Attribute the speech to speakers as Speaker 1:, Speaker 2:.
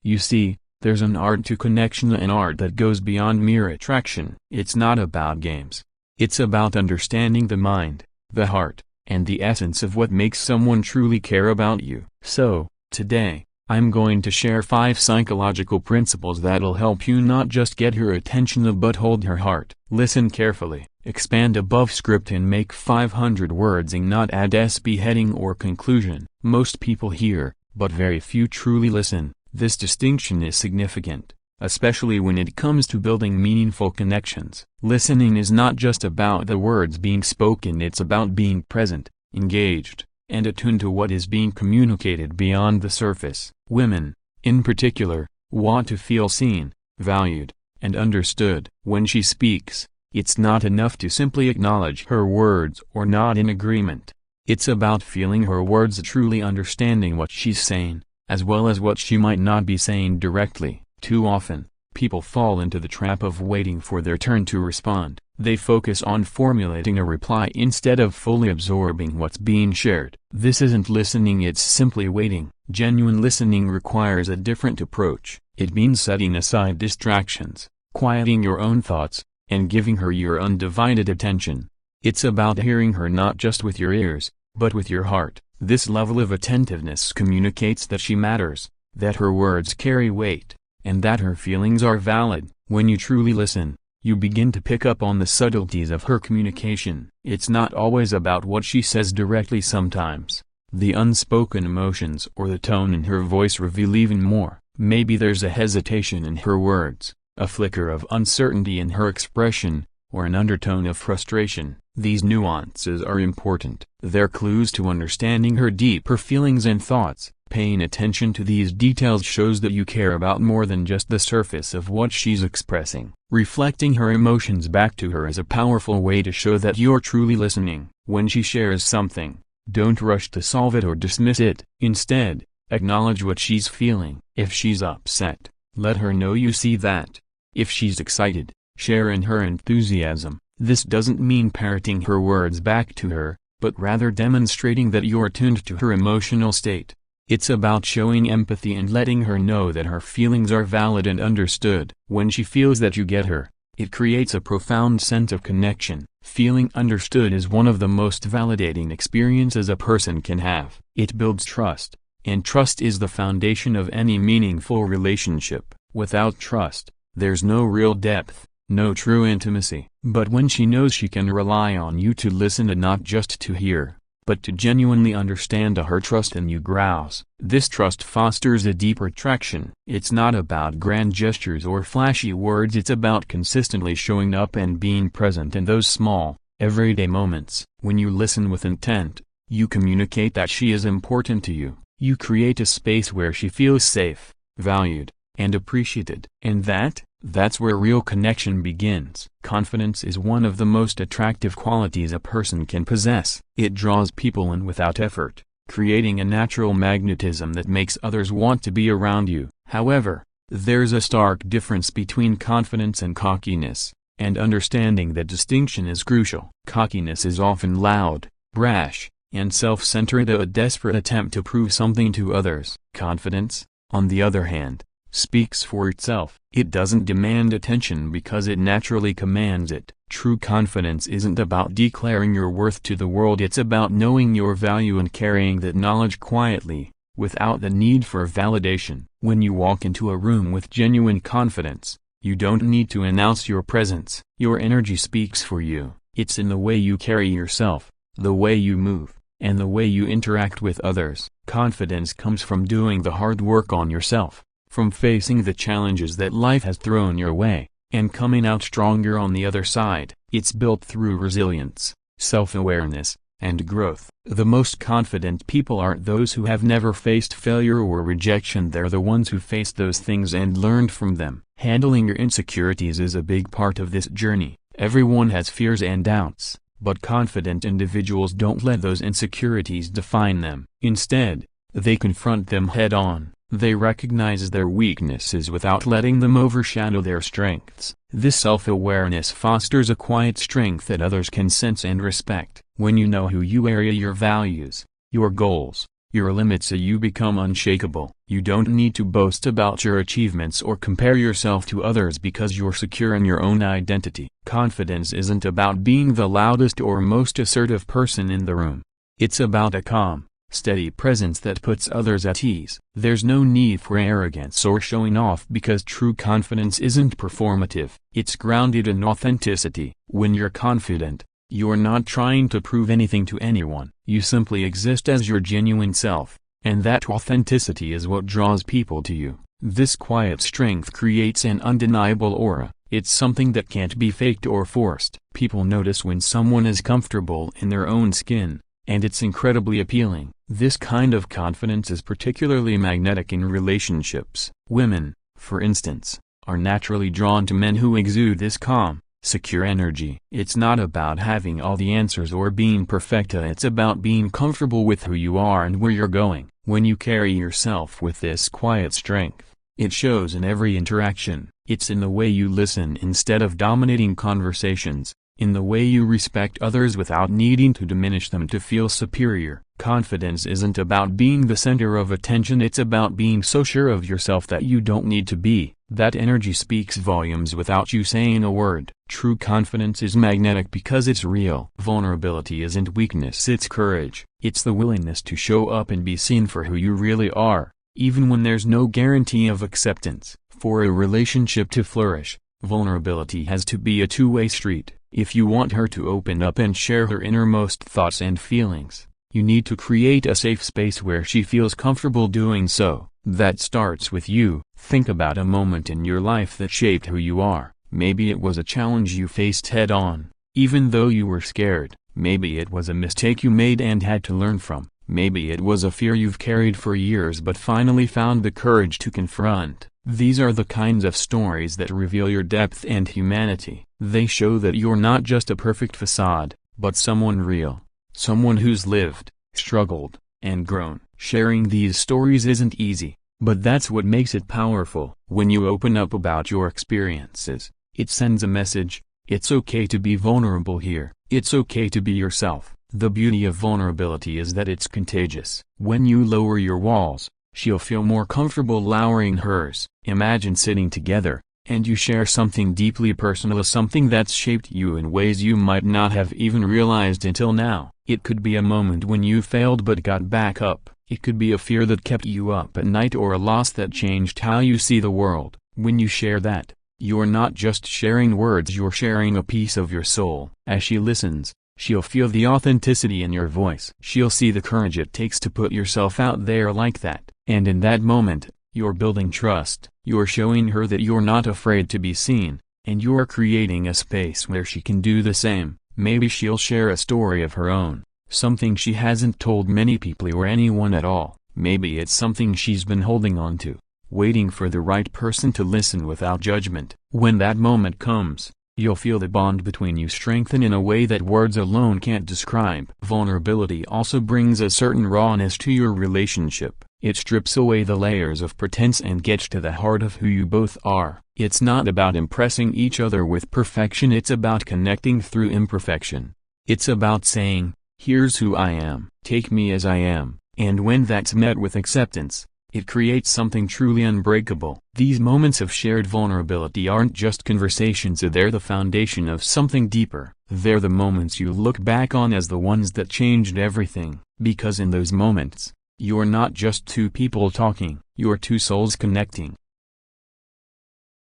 Speaker 1: You see, there's an art to connection, an art that goes beyond mere attraction. It's not about games. It's about understanding the mind, the heart, and the essence of what makes someone truly care about you. So, today, I'm going to share 5 psychological principles that'll help you not just get her attention but hold her heart. Listen carefully, expand above script and make 500 words and not add SB heading or conclusion. Most people hear, but very few truly listen. This distinction is significant, especially when it comes to building meaningful connections. Listening is not just about the words being spoken, it's about being present, engaged, and attuned to what is being communicated beyond the surface. Women, in particular, want to feel seen, valued, and understood. When she speaks, it's not enough to simply acknowledge her words or nod in agreement. It's about feeling her words, truly understanding what she's saying, as well as what she might not be saying directly. Too often, people fall into the trap of waiting for their turn to respond. They focus on formulating a reply instead of fully absorbing what's being shared. This isn't listening, it's simply waiting. Genuine listening requires a different approach. It means setting aside distractions, quieting your own thoughts, and giving her your undivided attention. It's about hearing her not just with your ears, but with your heart. This level of attentiveness communicates that she matters, that her words carry weight, and that her feelings are valid. When you truly listen, you begin to pick up on the subtleties of her communication. It's not always about what she says directly. Sometimes, the unspoken emotions or the tone in her voice reveal even more. Maybe there's a hesitation in her words, a flicker of uncertainty in her expression, or an undertone of frustration. These nuances are important. They're clues to understanding her deeper feelings and thoughts. Paying attention to these details shows that you care about more than just the surface of what she's expressing. Reflecting her emotions back to her is a powerful way to show that you're truly listening. When she shares something, don't rush to solve it or dismiss it. Instead, acknowledge what she's feeling. If she's upset, let her know you see that. If she's excited, share in her enthusiasm. This doesn't mean parroting her words back to her, but rather demonstrating that you're attuned to her emotional state. It's about showing empathy and letting her know that her feelings are valid and understood. When she feels that you get her, it creates a profound sense of connection. Feeling understood is one of the most validating experiences a person can have. It builds trust, and trust is the foundation of any meaningful relationship. Without trust, there's no real depth, no true intimacy. But when she knows she can rely on you to listen and not just to hear, but to genuinely understand, her trust in you grows. This trust fosters a deeper attraction. It's not about grand gestures or flashy words, it's about consistently showing up and being present in those small, everyday moments. When you listen with intent, you communicate that she is important to you. You create a space where she feels safe, valued, and appreciated. And that's where real connection begins. Confidence is one of the most attractive qualities a person can possess. It draws people in without effort, creating a natural magnetism that makes others want to be around you. However, there's a stark difference between confidence and cockiness, and understanding that distinction is crucial. Cockiness is often loud, brash, and self-centered, a desperate attempt to prove something to others. Confidence, on the other hand, speaks for itself. It doesn't demand attention because it naturally commands it. True confidence isn't about declaring your worth to the world, it's about knowing your value and carrying that knowledge quietly, without the need for validation. When you walk into a room with genuine confidence, you don't need to announce your presence. Your energy speaks for you. It's in the way you carry yourself, the way you move, and the way you interact with others. Confidence comes from doing the hard work on yourself, from facing the challenges that life has thrown your way, and coming out stronger on the other side. It's built through resilience, self-awareness, and growth. The most confident people aren't those who have never faced failure or rejection, they're the ones who faced those things and learned from them. Handling your insecurities is a big part of this journey. Everyone has fears and doubts, but confident individuals don't let those insecurities define them. Instead, they confront them head-on. They recognize their weaknesses without letting them overshadow their strengths. This self-awareness fosters a quiet strength that others can sense and respect. When you know who you are, your values, your goals, your limits so you become unshakable. You don't need to boast about your achievements or compare yourself to others because you're secure in your own identity. Confidence isn't about being the loudest or most assertive person in the room. It's about a calm, steady presence that puts others at ease. There's no need for arrogance or showing off because true confidence isn't performative. It's grounded in authenticity. When you're confident, you're not trying to prove anything to anyone. You simply exist as your genuine self, and that authenticity is what draws people to you. This quiet strength creates an undeniable aura. It's something that can't be faked or forced. People notice when someone is comfortable in their own skin, and it's incredibly appealing. This kind of confidence is particularly magnetic in relationships. Women, for instance, are naturally drawn to men who exude this calm, secure energy. It's not about having all the answers or being perfect, it's about being comfortable with who you are and where you're going. When you carry yourself with this quiet strength, it shows in every interaction. It's in the way you listen instead of dominating conversations, in the way you respect others without needing to diminish them to feel superior. Confidence isn't about being the center of attention, it's about being so sure of yourself that you don't need to be. That energy speaks volumes without you saying a word. True confidence is magnetic because it's real. Vulnerability isn't weakness, it's courage. It's the willingness to show up and be seen for who you really are, even when there's no guarantee of acceptance. For a relationship to flourish, vulnerability has to be a two-way street. If you want her to open up and share her innermost thoughts and feelings, you need to create a safe space where she feels comfortable doing so. That starts with you. Think about a moment in your life that shaped who you are. Maybe it was a challenge you faced head-on, even though you were scared. Maybe it was a mistake you made and had to learn from. Maybe it was a fear you've carried for years but finally found the courage to confront. These are the kinds of stories that reveal your depth and humanity. They show that you're not just a perfect facade, but someone real, someone who's lived, struggled, and grown. Sharing these stories isn't easy, but that's what makes it powerful. When you open up about your experiences, it sends a message. It's okay to be vulnerable here. It's okay to be yourself. The beauty of vulnerability is that it's contagious. When you lower your walls, she'll feel more comfortable lowering hers. Imagine sitting together, and you share something deeply personal, something that's shaped you in ways you might not have even realized until now. It could be a moment when you failed but got back up. It could be a fear that kept you up at night or a loss that changed how you see the world. When you share that, you're not just sharing words, you're sharing a piece of your soul. As she listens, she'll feel the authenticity in your voice. She'll see the courage it takes to put yourself out there like that. And in that moment, you're building trust. You're showing her that you're not afraid to be seen, and you're creating a space where she can do the same. Maybe she'll share a story of her own, something she hasn't told many people or anyone at all. Maybe it's something she's been holding on to, waiting for the right person to listen without judgment. When that moment comes, you'll feel the bond between you strengthen in a way that words alone can't describe. Vulnerability also brings a certain rawness to your relationship. It strips away the layers of pretense and gets to the heart of who you both are. It's not about impressing each other with perfection, it's about connecting through imperfection. It's about saying, here's who I am, take me as I am. And when that's met with acceptance, it creates something truly unbreakable. These moments of shared vulnerability aren't just conversations, they're the foundation of something deeper. They're the moments you look back on as the ones that changed everything. Because in those moments, you're not just two people talking, you're two souls connecting.